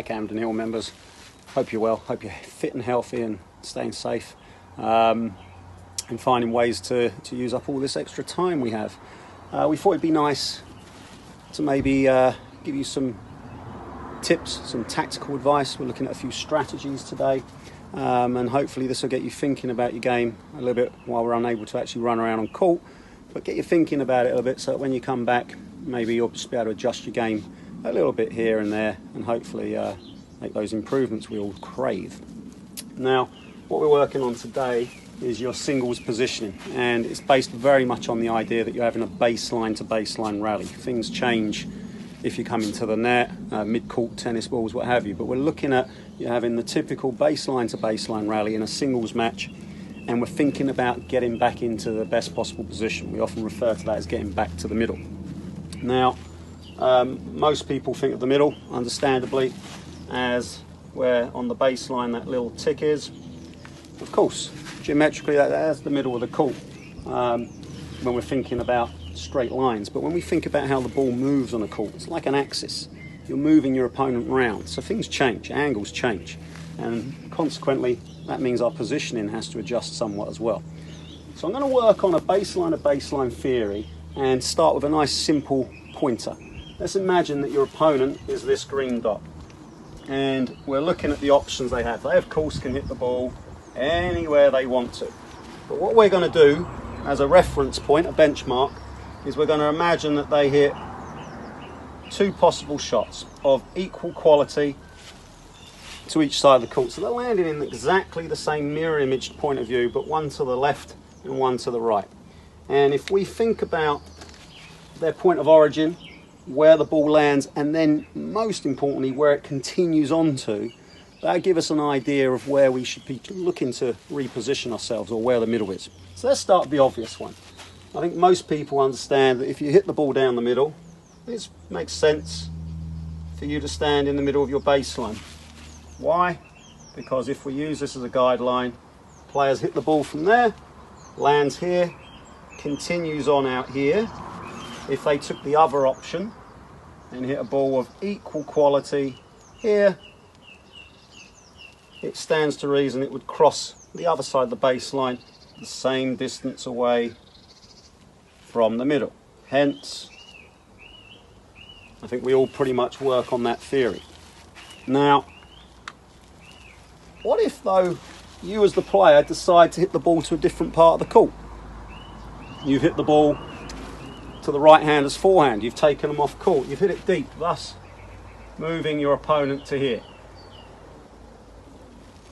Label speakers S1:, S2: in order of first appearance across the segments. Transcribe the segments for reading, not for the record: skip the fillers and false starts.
S1: Hi Camden Hill members, hope you're well, hope you're fit and healthy and staying safe, and finding ways to use up all this extra time we have. We thought it'd be nice to maybe give you some tips, some tactical advice. We're looking at a few strategies today, and hopefully this will get you thinking about your game a little bit while we're unable to actually run around on court, but get you thinking about it a little bit so that when you come back, maybe you'll just be able to adjust your game a little bit here and there and hopefully make those improvements we all crave. Now, what we're working on today is your singles positioning, and it's based very much on the idea that you're having a baseline to baseline rally. Things change if you come into the net, mid-court tennis balls, what have you, but we're looking at you having the typical baseline to baseline rally in a singles match, and we're thinking about getting back into the best possible position. We often refer to that as getting back to the middle. Now, most people think of the middle, understandably, as where on the baseline that little tick is. Of course, geometrically that's the middle of the court when we're thinking about straight lines. But when we think about how the ball moves on a court, it's like an axis. You're moving your opponent round, so things change, angles change, and consequently that means our positioning has to adjust somewhat as well. So I'm going to work on a baseline theory and start with a nice simple pointer. Let's imagine that your opponent is this green dot, and we're looking at the options they have. They of course can hit the ball anywhere they want to, but what we're going to do as a reference point, a benchmark, is we're going to imagine that they hit two possible shots of equal quality to each side of the court. So they're landing in exactly the same mirror imaged point of view, but one to the left and one to the right. And if we think about their point of origin, where the ball lands, and then most importantly where it continues on to, that'll give us an idea of where we should be looking to reposition ourselves, or where the middle is. So let's start with the obvious one. I think most people understand that if you hit the ball down the middle, it makes sense for you to stand in the middle of your baseline. Why? Because if we use this as a guideline, players hit the ball from there, lands here, continues on out here. If they took the other option and hit a ball of equal quality here, it stands to reason it would cross the other side of the baseline the same distance away from the middle. Hence, I think we all pretty much work on that theory. Now, what if though you as the player decide to hit the ball to a different part of the court? You've hit the ball to the right-hander's forehand, you've taken them off court, you've hit it deep, thus moving your opponent to here.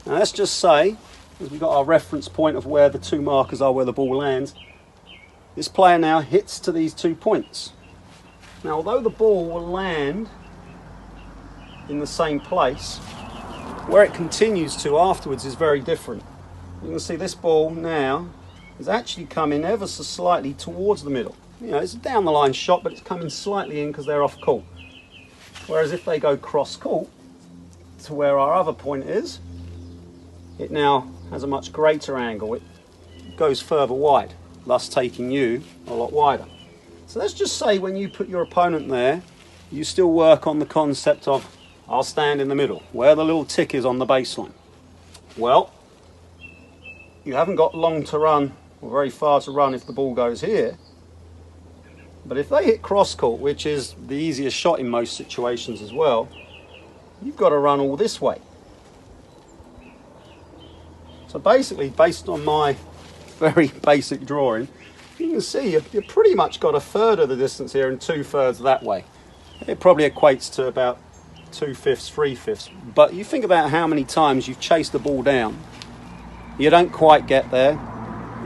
S1: Now let's just say, as we've got our reference point of where the two markers are where the ball lands, this player now hits to these 2 points. Now although the ball will land in the same place, where it continues to afterwards is very different. You can see this ball now is actually coming ever so slightly towards the middle. You know, it's a down the line shot, but it's coming slightly in because they're off court. Whereas if they go cross court to where our other point is, it now has a much greater angle. It goes further wide, thus taking you a lot wider. So let's just say when you put your opponent there, you still work on the concept of, I'll stand in the middle, where the little tick is on the baseline. Well, you haven't got long to run, or very far to run if the ball goes here. But if they hit cross court, which is the easiest shot in most situations as well, you've got to run all this way. So basically, based on my very basic drawing, you can see you've pretty much got a third of the distance here and 2/3 that way. It probably equates to about 2/5, 3/5. But you think about how many times you've chased the ball down, you don't quite get there,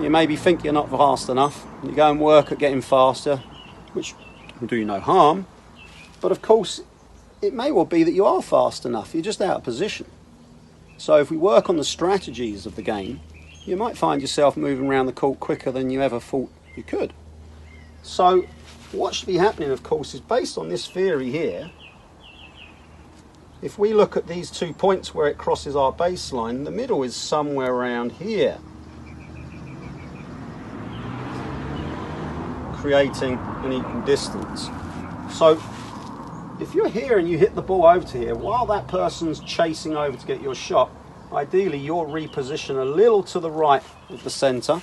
S1: you maybe think you're not fast enough, you go and work at getting faster, which will do you no harm, but of course it may well be that you are fast enough, you're just out of position. So if we work on the strategies of the game, you might find yourself moving around the court quicker than you ever thought you could. So what should be happening, of course, is based on this theory here. If we look at these 2 points where it crosses our baseline, the middle is somewhere around here, creating an equal distance. So if you're here and you hit the ball over to here, while that person's chasing over to get your shot, ideally you'll reposition a little to the right of the center,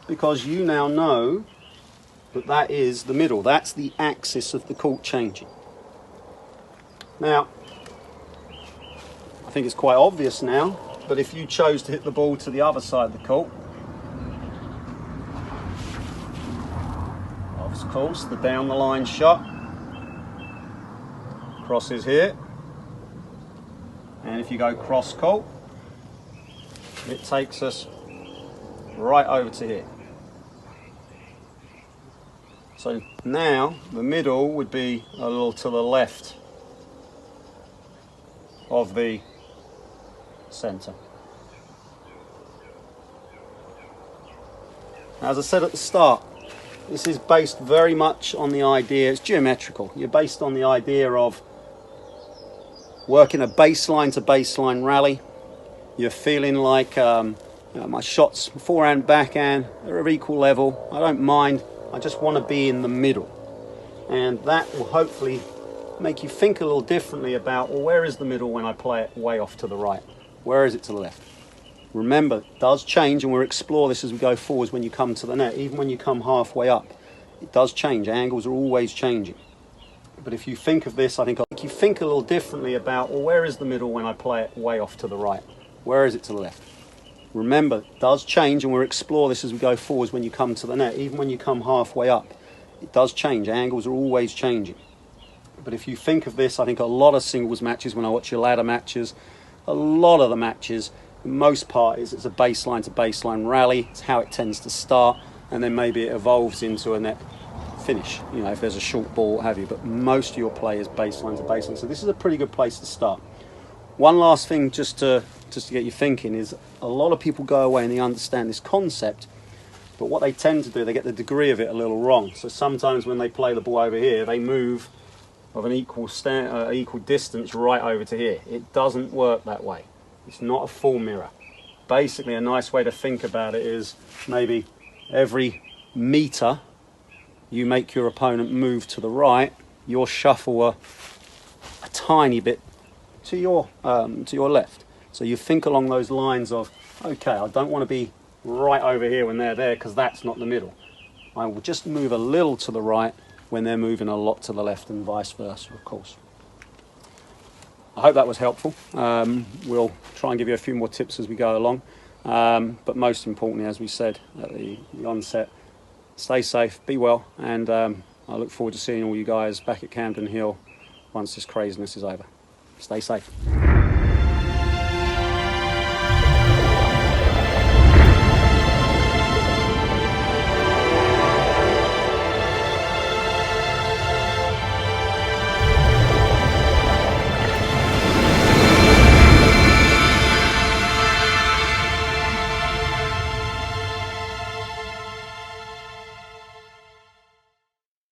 S1: because you now know that that is the middle. That's the axis of the court changing. Now, I think it's quite obvious now, but if you chose to hit the ball to the other side of the court, of course, the down the line shot crosses here, and if you go cross court, it takes us right over to here. So now the middle would be a little to the left of the center. As I said at the start, this is based very much on the idea, it's geometrical. You're based on the idea of working a baseline to baseline rally. You're feeling like my shots, forehand, backhand, are of equal level. I don't mind. I just want to be in the middle. And that will hopefully make you think a little differently about, well, where is the middle when I play it way off to the right? Where is it to the left? Remember, it does change, and we'll explore this as we go forwards when you come to the net. Even when you come halfway up, it does change. Angles are always changing. But if you think of this, I think you think a little differently about, well, where is the middle when I play it way off to the right? Where is it to the left? Remember, it does change, and we'll explore this as we go forwards when you come to the net. Even when you come halfway up, it does change. Angles are always changing. But if you think of this, I think a lot of singles matches, when I watch your ladder matches, a lot of the matches, most parties, it's a baseline to baseline rally. It's how it tends to start, and then maybe it evolves into a net finish, you know, if there's a short ball, what have you. But most of your play is baseline to baseline, so this is a pretty good place to start. One last thing just to get you thinking is, a lot of people go away and they understand this concept, but what they tend to do, they get the degree of it a little wrong. So sometimes when they play the ball over here, they move of an equal distance right over to here. It doesn't work that way. It's not a full mirror. Basically, a nice way to think about it is maybe every meter you make your opponent move to the right, you'll shuffle a tiny bit to your left. So you think along those lines of, okay, I don't want to be right over here when they're there, because that's not the middle. I will just move a little to the right when they're moving a lot to the left, and vice versa, of course. I hope that was helpful. We'll try and give you a few more tips as we go along. But most importantly, as we said at the onset, stay safe, be well, and I look forward to seeing all you guys back at Camden Hill once this craziness is over. Stay safe.